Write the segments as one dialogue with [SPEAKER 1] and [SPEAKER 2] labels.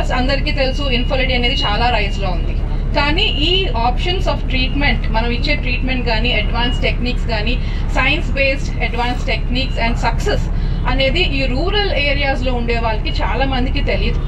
[SPEAKER 1] Course అందరికీ తెలుసు infertility అనేది చాలా రైజ్లో ఉంది. కానీ ఈ ఆప్షన్స్ ఆఫ్ ట్రీట్మెంట్, మనం ఇచ్చే ట్రీట్మెంట్ కానీ, అడ్వాన్స్ టెక్నిక్స్ కానీ, science based advance techniques and success అనేది ఈ రూరల్ ఏరియాస్లో ఉండే వాళ్ళకి చాలా మందికి తెలియదు.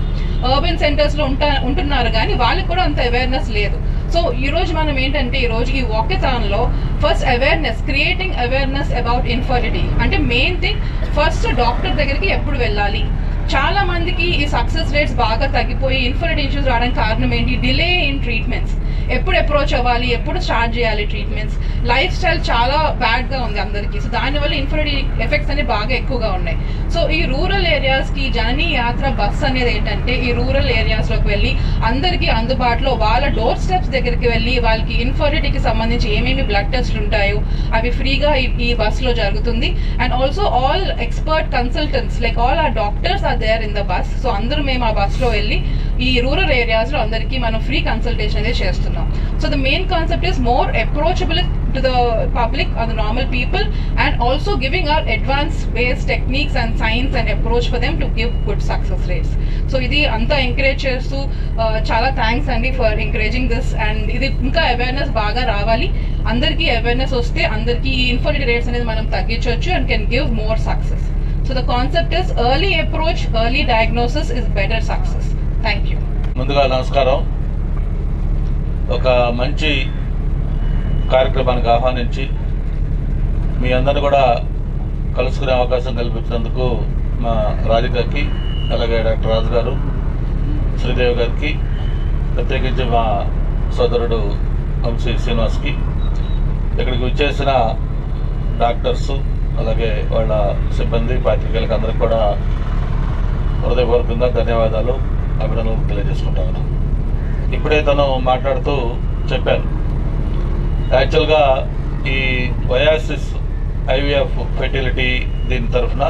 [SPEAKER 1] అర్బన్ సెంటర్స్లో ఉంటున్నారు కానీ వాళ్ళకి కూడా అంత అవేర్నెస్ లేదు. సో ఈరోజు మనం ఏంటంటే ఈరోజు ఈ వాకథాన్లో first awareness, creating awareness about infertility. అంటే మెయిన్ థింగ్ ఫస్ట్ డాక్టర్ దగ్గరికి ఎప్పుడు వెళ్ళాలి. చాలా మందికి ఈ సక్సెస్ రేట్స్ బాగా తగ్గిపోయి ఇన్ఫర్టిలిటీ ఇష్యూస్ రావడానికి కారణం ఏంటి? Delay in treatments. ఎప్పుడు అప్రోచ్ అవ్వాలి, ఎప్పుడు స్టార్ట్ చేయాలి ట్రీట్మెంట్స్. లైఫ్ స్టైల్ చాలా బ్యాడ్గా ఉంది అందరికీ. సో దానివల్ల ఇన్ఫర్టిలిటీ ఎఫెక్ట్స్ అనేవి బాగా ఎక్కువగా ఉన్నాయి. సో ఈ రూరల్ ఏరియాస్కి జననీ యాత్ర బస్ అనేది ఏంటంటే ఈ రూరల్ ఏరియాస్లోకి వెళ్ళి అందరికీ అందుబాటులో వాళ్ళ డోర్ స్టెప్స్ దగ్గరికి వెళ్ళి వాళ్ళకి ఇన్ఫర్టిలిటీకి సంబంధించి ఏమేమి బ్లడ్ టెస్ట్లు ఉంటాయో అవి ఫ్రీగా ఈ బస్లో జరుగుతుంది. And also all expert consultants like all are doctors are there in the bus. So అందరూ మేము ఆ బస్లో వెళ్ళి ఈ రూరల్ ఏరియాస్లో అందరికీ మనం ఫ్రీ కన్సల్టేషన్ అనేది చేస్తున్నాం. So the main concept is more approachable to the public or the normal people, and also giving our advanced based techniques and science and approach for them to give good success rates. So idi anta encourage chestu chala thanks andi for encouraging this, and idi inka awareness baga ravali. Andarki awareness oste andarki infertility rates anedi manam taggichochu and can give more success. So the concept is early approach, early diagnosis is better success. Thank you.
[SPEAKER 2] ముందుగా నమస్కారం. ఒక మంచి కార్యక్రమానికి ఆహ్వానించి మీ అందరిని కూడా కలుసుకునే అవకాశం కల్పించినందుకు మా రాధికకి, అలాగే డాక్టర్ రాజు గారు, శ్రీదేవి గారికి, ప్రత్యేకించి మా సోదరుడు వంశీ శ్రీనివాస్కి, ఇక్కడికి వచ్చేసిన డాక్టర్సు, అలాగే వాళ్ళ సిబ్బంది, పాత్రికేయులకు అందరికి కూడా హృదయపూర్వకంగా ధన్యవాదాలు, అభినందనలు తెలియజేసుకుంటాను. ఇప్పుడే తను మాట్లాడుతూ చెప్పారు, యాక్చువల్గా ఈ వయాసిస్ ఐవీఎఫ్ ఫెర్టిలిటీ దీని తరఫున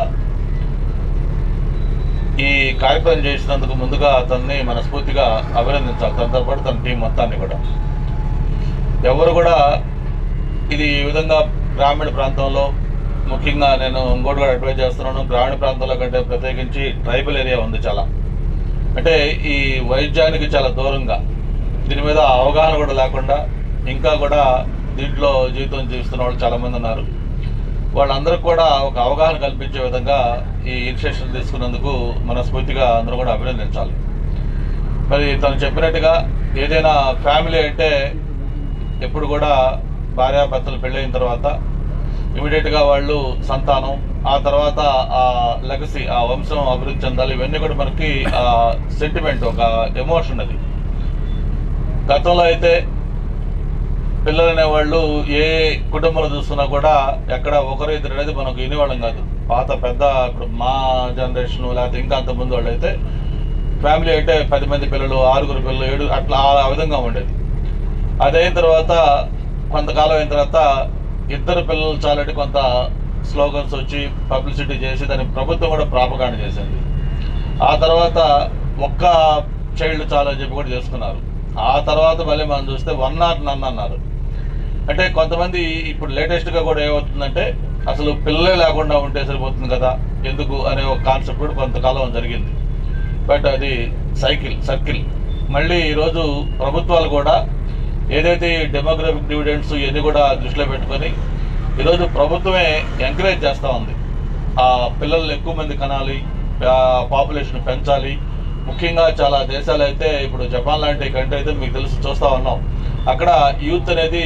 [SPEAKER 2] ఈ కార్యక్రమం చేసినందుకు ముందుగా అతన్ని మనస్ఫూర్తిగా అభినందించాలి. తనతో పాటు తన టీం మొత్తాన్ని కూడా. ఎవరు కూడా ఇది ఈ విధంగా గ్రామీణ ప్రాంతంలో, ముఖ్యంగా నేను ఇంకోటి కూడా అడ్వైజ్ చేస్తున్నాను, గ్రామీణ ప్రాంతంలో కంటే ప్రత్యేకించి ట్రైబల్ ఏరియా ఉంది చాలా. అంటే ఈ వైద్యానికి చాలా దూరంగా, దీని మీద అవగాహన కూడా లేకుండా ఇంకా కూడా దీంట్లో జీవితం జీవిస్తున్న వాళ్ళు చాలామంది ఉన్నారు. వాళ్ళందరికీ కూడా ఒక అవగాహన కల్పించే విధంగా ఈ ఇనిషియేషన్ తీసుకున్నందుకు మనస్ఫూర్తిగా అందరూ కూడా అభినందించాలి. మరి తను చెప్పినట్టుగా ఏదైనా ఫ్యామిలీ అంటే ఎప్పుడు కూడా భార్యాభర్తలు పెళ్ళైన తర్వాత ఇమీడియట్గా వాళ్ళు సంతానం, ఆ తర్వాత ఆ లెగసీ, ఆ వంశం అభివృద్ధి చెందాలి. ఇవన్నీ కూడా మనకి సెంటిమెంట్, ఒక ఎమోషన్. అది గతంలో అయితే పిల్లలు అనేవాళ్ళు ఏ కుటుంబంలో చూస్తున్నా కూడా ఎక్కడ ఒకరు ఇద్దరు అనేది మనకు వినేవాళ్ళం కాదు. పాత పెద్ద ఇప్పుడు మా జనరేషన్ లేకపోతే ఇంకా అంతకుముందు వాళ్ళు అయితే ఫ్యామిలీ అంటే 10 మంది పిల్లలు, 6 పిల్లలు, 7 అట్లా ఆ విధంగా ఉండేది. అదైన తర్వాత కొంతకాలం అయిన తర్వాత 2 పిల్లలు చాలంటే కొంత స్లోగన్స్ వచ్చి పబ్లిసిటీ చేసి దాన్ని ప్రభుత్వం కూడా ప్రాపగాండ చేసింది. ఆ తర్వాత ఒక్క చైల్డ్ చాలు అని చెప్పి కూడా చేసుకున్నారు. ఆ తర్వాత మళ్ళీ మనం చూస్తే 1 or none అన్నారు. అంటే కొంతమంది ఇప్పుడు లేటెస్ట్గా కూడా ఏమవుతుందంటే అసలు పిల్లలే లేకుండా ఉంటే సరిపోతుంది కదా ఎందుకు అనే ఒక కాన్సెప్ట్ కూడా కొంతకాలం జరిగింది. బట్ అది సర్కిల్. మళ్ళీ ఈరోజు ప్రభుత్వాలు కూడా ఏదైతే డెమోగ్రఫిక్ డివిడెండ్స్ ఇవన్నీ కూడా దృష్టిలో పెట్టుకొని ఈరోజు ప్రభుత్వమే ఎంకరేజ్ చేస్తూ ఉంది. ఆ పిల్లల్ని ఎక్కువ మంది కనాలి, పాపులేషన్ పెంచాలి. ముఖ్యంగా చాలా దేశాలు అయితే ఇప్పుడు జపాన్ లాంటి కంట్రీ అయితే మీకు తెలుసు, చూస్తూ ఉన్నాం. అక్కడ యూత్ అనేది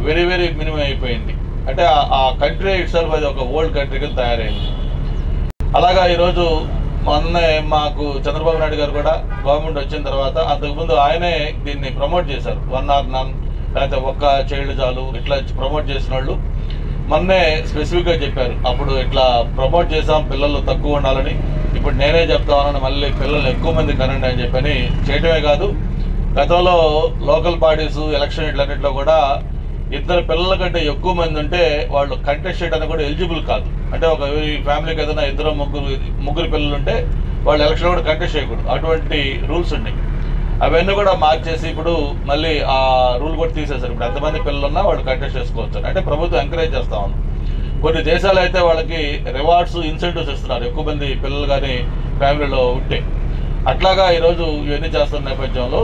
[SPEAKER 2] వెరీ వెరీ మినిమం అయిపోయింది. అంటే ఆ కంట్రీ ఇట్ సెల్ఫ్ అది ఒక ఓల్డ్ కంట్రీ కింద తయారైంది. అలాగా ఈరోజు మొన్నే మాకు చంద్రబాబు నాయుడు గారు కూడా గవర్నమెంట్ వచ్చిన తర్వాత అంతకుముందు ఆయనే దీన్ని ప్రమోట్ చేశారు. 1 or none లేకపోతే ఒక్క చైల్డ్ చాలు ఇట్లా ప్రమోట్ చేసిన వాళ్ళు మొన్నే స్పెసిఫిక్గా చెప్పారు. అప్పుడు ఇట్లా ప్రమోట్ చేసాం పిల్లలు తక్కువ ఉండాలని, ఇప్పుడు నేనే చెప్తామని మళ్ళీ పిల్లలు ఎక్కువ మంది కనండి అని చెప్పని చేయటమే కాదు, గతంలో లోకల్ పార్టీస్ ఎలక్షన్ ఇట్లన్నింటిలో కూడా 2 పిల్లల కంటే ఎక్కువ మంది ఉంటే వాళ్ళు కంటెస్ట్ చేయడానికి కూడా ఎలిజిబుల్ కాదు. అంటే ఒక ఫ్యామిలీకి ఏదైనా 2 ముగ్గురు పిల్లలు ఉంటే వాళ్ళు ఎలక్షన్ కూడా కంటెస్ట్ చేయకూడదు. అటువంటి రూల్స్ ఉన్నాయి. అవన్నీ కూడా మార్చేసి ఇప్పుడు మళ్ళీ ఆ రూల్ కూడా తీసేశారు. ఇప్పుడు ఎంతమంది పిల్లలు ఉన్నా వాళ్ళు కంటెస్ట్ చేసుకోవచ్చు. అంటే ప్రభుత్వం ఎంకరేజ్ చేస్తా ఉంది. కొన్ని దేశాలు అయితే వాళ్ళకి రివార్డ్స్, ఇన్సెంటివ్స్ ఇస్తున్నారు ఎక్కువ మంది పిల్లలు కానీ ఫ్యామిలీలో ఉంటే. అట్లాగా ఈరోజు ఇవన్నీ చేస్తున్న నేపథ్యంలో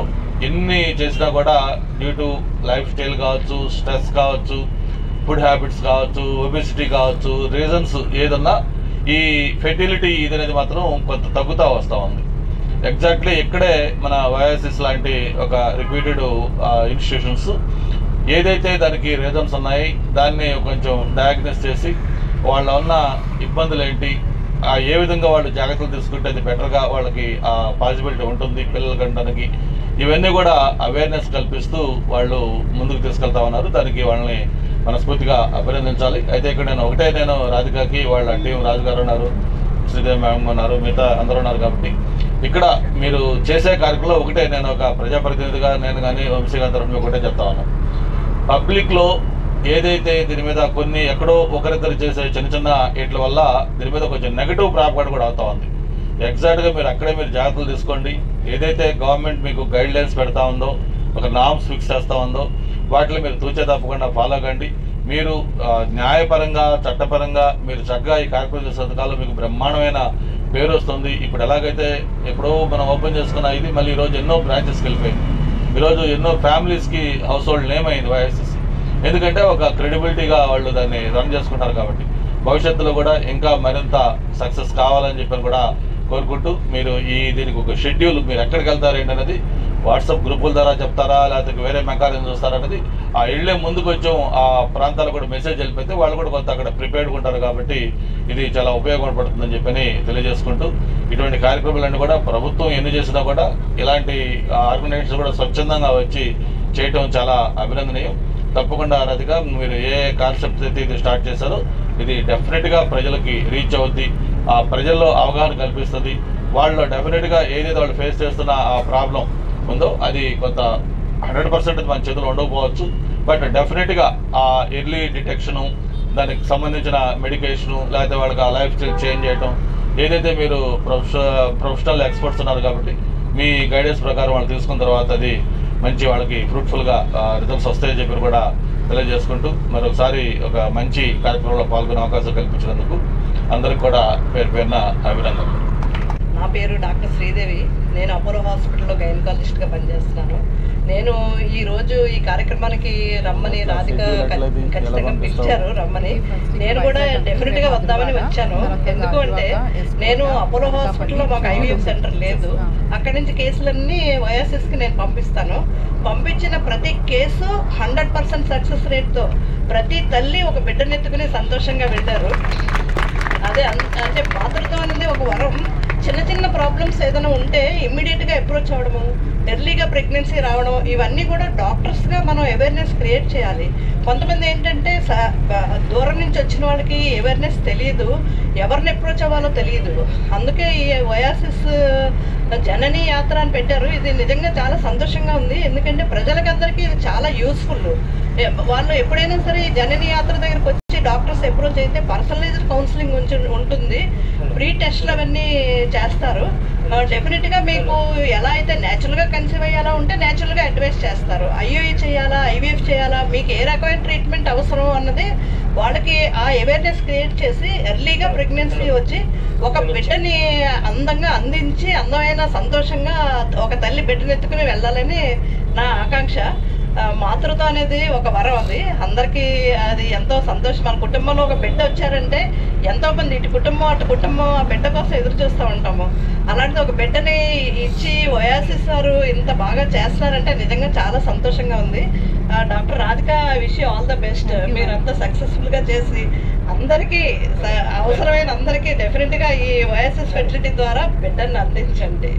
[SPEAKER 2] ఎన్ని చేసినా కూడా డ్యూ టు లైఫ్ స్టైల్ కావచ్చు, స్ట్రెస్ కావచ్చు, ఫుడ్ హ్యాబిట్స్ కావచ్చు, ఒబెసిటీ కావచ్చు, రీజన్స్ ఏదన్నా ఈ ఫెర్టిలిటీ ఇది అనేది మాత్రం కొంత తగ్గుతూ వస్తూ ఉంది. ఎగ్జాక్ట్లీ ఇక్కడే మన వయాసిస్ లాంటి ఒక రిపీటెడ్ ఇన్స్టిట్యూషన్స్ ఏదైతే దానికి రీజన్స్ ఉన్నాయి దాన్ని కొంచెం డయాగ్నోస్ చేసి వాళ్ళ ఉన్న ఇబ్బందులు ఏంటి, ఏ విధంగా వాళ్ళు జాగ్రత్తలు తీసుకుంటే అది బెటర్గా వాళ్ళకి ఆ పాసిబిలిటీ ఉంటుంది పిల్లల కంటానికి, ఇవన్నీ కూడా అవేర్నెస్ కల్పిస్తూ వాళ్ళు ముందుకు తీసుకెళ్తా ఉన్నారు. దానికి వాళ్ళని మనస్ఫూర్తిగా అభినందించాలి. అయితే ఇక్కడ నేను రాధికాకి వాళ్ళ టీం రాజుగారు ఉన్నారు, శ్రీదేవి మ్యామ్ ఉన్నారు, మిగతా అందరూ ఉన్నారు. కాబట్టి ఇక్కడ మీరు చేసే కార్యక్రమంలో ఒకటే నేను ఒక ప్రజాప్రతినిధిగా నేను కానీ వంశీగాంతరం ఒకటే చెప్తా ఉన్నాను. పబ్లిక్లో ఏదైతే దీని మీద కొన్ని ఎక్కడో ఒకరిద్దరు చేసే చిన్న చిన్న వీటి వల్ల దీని మీద కొంచెం నెగిటివ్ ప్రాపగాండా కూడా అవుతా ఉంది. ఎగ్జాక్ట్గా మీరు అక్కడే మీరు జాగ్రత్తలు తీసుకోండి. ఏదైతే గవర్నమెంట్ మీకు గైడ్ లైన్స్ పెడతా ఉందో, ఒక నామ్స్ ఫిక్స్ చేస్తూ ఉందో వాటిలో మీరు తూచే తప్పకుండా ఫాలో కండి. మీరు న్యాయపరంగా చట్టపరంగా మీరు చక్కగా ఈ కార్యక్రమం చేసే కాలంలో మీకు బ్రహ్మాండమైన పేరు వస్తుంది. ఇప్పుడు ఎలాగైతే ఎప్పుడో మనం ఓపెన్ చేసుకున్న ఇది మళ్ళీ ఈరోజు ఎన్నో బ్రాంచెస్కి వెళ్ళిపోయింది. ఈరోజు ఎన్నో ఫ్యామిలీస్కి హౌస్ హోల్డ్ నేమ్ అయింది వైఎస్ఎస్. ఎందుకంటే ఒక క్రెడిబిలిటీగా వాళ్ళు దాన్ని రన్ చేసుకుంటారు. కాబట్టి భవిష్యత్తులో కూడా ఇంకా మరింత సక్సెస్ కావాలని చెప్పని కూడా కోరుకుంటూ మీరు దీనికి ఒక షెడ్యూల్ మీరు ఎక్కడికి వెళ్తారు ఏంటనేది వాట్సాప్ గ్రూపుల ద్వారా చెప్తారా లేకపోతే వేరే మెకానిజం చూస్తారనేది ఆ వెళ్ళే ముందు కొంచెం ఆ ప్రాంతాలకు కూడా మెసేజ్ వెళ్ళిపోతే వాళ్ళు కూడా కొంత అక్కడ ప్రిపేర్డ్గా ఉంటారు. కాబట్టి ఇది చాలా ఉపయోగపడుతుందని చెప్పని తెలియజేసుకుంటూ ఇటువంటి కార్యక్రమాలన్నీ కూడా ప్రభుత్వం ఎన్ని చేసినా కూడా ఇలాంటి ఆర్గనైజేషన్స్ కూడా స్వచ్ఛందంగా వచ్చి చేయటం చాలా అభినందనీయం. తప్పకుండా రాధిక మీరు ఏ కాన్సెప్ట్ అయితే ఇది స్టార్ట్ చేశారో ఇది డెఫినెట్గా ప్రజలకి రీచ్ అవుద్ది, ఆ ప్రజల్లో అవగాహన కల్పిస్తుంది. వాళ్ళు డెఫినెట్గా ఏదైతే వాళ్ళు ఫేస్ చేస్తున్న ఆ ప్రాబ్లం ఉందో అది కొంత 100% మన చేతులు ఉండకపోవచ్చు. బట్ డెఫినెట్గా ఆ ఎర్లీ డిటెక్షను, దానికి సంబంధించిన మెడికేషను, లేకపోతే వాళ్ళకి ఆ లైఫ్ స్టైల్ చేంజ్ చేయటం ఏదైతే మీరు ప్రొఫెషనల్ ఎక్స్పర్ట్స్ ఉన్నారు కాబట్టి మీ గైడెన్స్ ప్రకారం వాళ్ళు తీసుకున్న తర్వాత అది మంచి వాళ్ళకి ఫ్రూట్ఫుల్గా రిజల్ట్స్ వస్తాయని చెప్పి కూడా తెలియజేసుకుంటూ మరొకసారి ఒక మంచి కార్యక్రమంలో పాల్గొనే అవకాశం కల్పించినందుకు అందరికి కూడా పేరున అభినందనలు.
[SPEAKER 3] నా పేరు డాక్టర్ శ్రీదేవి. నేను అపోలో హాస్పిటల్లో గైనకాలజిస్ట్గా పనిచేస్తున్నాను. నేను ఈరోజు ఈ కార్యక్రమానికి రమ్మని రాధిక ఖచ్చితంగా పిలిచారు రమ్మని. నేను కూడా డెఫినెట్గా వద్దామని వచ్చాను. ఎందుకు అంటే నేను అపోలో హాస్పిటల్లో మాకు ఐవీఎఫ్ సెంటర్ లేదు. అక్కడి నుంచి కేసులన్నీ వైఎస్ఎస్కి నేను పంపిస్తాను. పంపించిన ప్రతి కేసు 100% సక్సెస్ రేట్తో ప్రతి తల్లి ఒక బిడ్డనెత్తుకుని సంతోషంగా వెళ్ళారు. అదే అంటే మాతృత్వం అనేది ఒక వరం. చిన్న చిన్న ప్రాబ్లమ్స్ ఏదైనా ఉంటే ఇమ్మీడియట్గా అప్రోచ్ అవ్వడము, ఎర్లీగా ప్రెగ్నెన్సీ రావడం, ఇవన్నీ కూడా డాక్టర్స్గా మనం అవేర్నెస్ క్రియేట్ చేయాలి. కొంతమంది ఏంటంటే దూరం నుంచి వచ్చిన వాళ్ళకి అవేర్నెస్ తెలియదు, ఎవరిని అప్రోచ్ అవ్వాలో తెలియదు. అందుకే ఈ వయాసిస్ జననీ యాత్ర అని పెట్టారు. ఇది నిజంగా చాలా సంతోషంగా ఉంది. ఎందుకంటే ప్రజలకందరికీ ఇది చాలా యూస్ఫుల్. వాళ్ళు ఎప్పుడైనా సరే జననీ యాత్ర దగ్గరకు వచ్చి డాక్టర్స్ అప్రోచ్ అయితే పర్సనలైజ్డ్ కౌన్సిలింగ్ ఉంటుంది, ఫ్రీ టెస్ట్లు అవన్నీ చేస్తారు. డెఫినెట్గా మీకు ఎలా అయితే న్యాచురల్గా కన్సీవ్ అయ్యేలా ఉంటే న్యాచురల్గా అడ్వైస్ చేస్తారు. ఐఓఈ చేయాలా, ఐవీఎఫ్ చేయాలా, మీకు ఏ రకమైన ట్రీట్మెంట్ అవసరం అన్నది వాళ్ళకి ఆ అవేర్నెస్ క్రియేట్ చేసి ఎర్లీగా ప్రెగ్నెన్సీ వచ్చి ఒక బిడ్డని అందంగా అందించి అందమైన సంతోషంగా ఒక తల్లి బిడ్డను ఎత్తుకుని వెళ్ళాలని నా ఆకాంక్ష. మాతృత్వం అనేది ఒక వరం. అది అందరికీ అది ఎంతో సంతోషం. మన కుటుంబంలో ఒక బిడ్డ వచ్చారంటే ఎంతోమంది ఇటు కుటుంబం అటు కుటుంబం ఆ బిడ్డ కోసం ఎదురు చూస్తూ ఉంటాము. అలాంటిది ఒక బిడ్డని ఇచ్చి వయాసిస్ వారు ఇంత బాగా చేస్తున్నారంటే నిజంగా చాలా సంతోషంగా ఉంది. Doctor Radhika wish you all the best. మీరంతా సక్సెస్ఫుల్గా చేసి అందరికీ అవసరమైన అందరికీ డెఫినెట్గా ఈ వయాసిస్ ఫెర్టిలిటీ ద్వారా బిడ్డని అందించండి.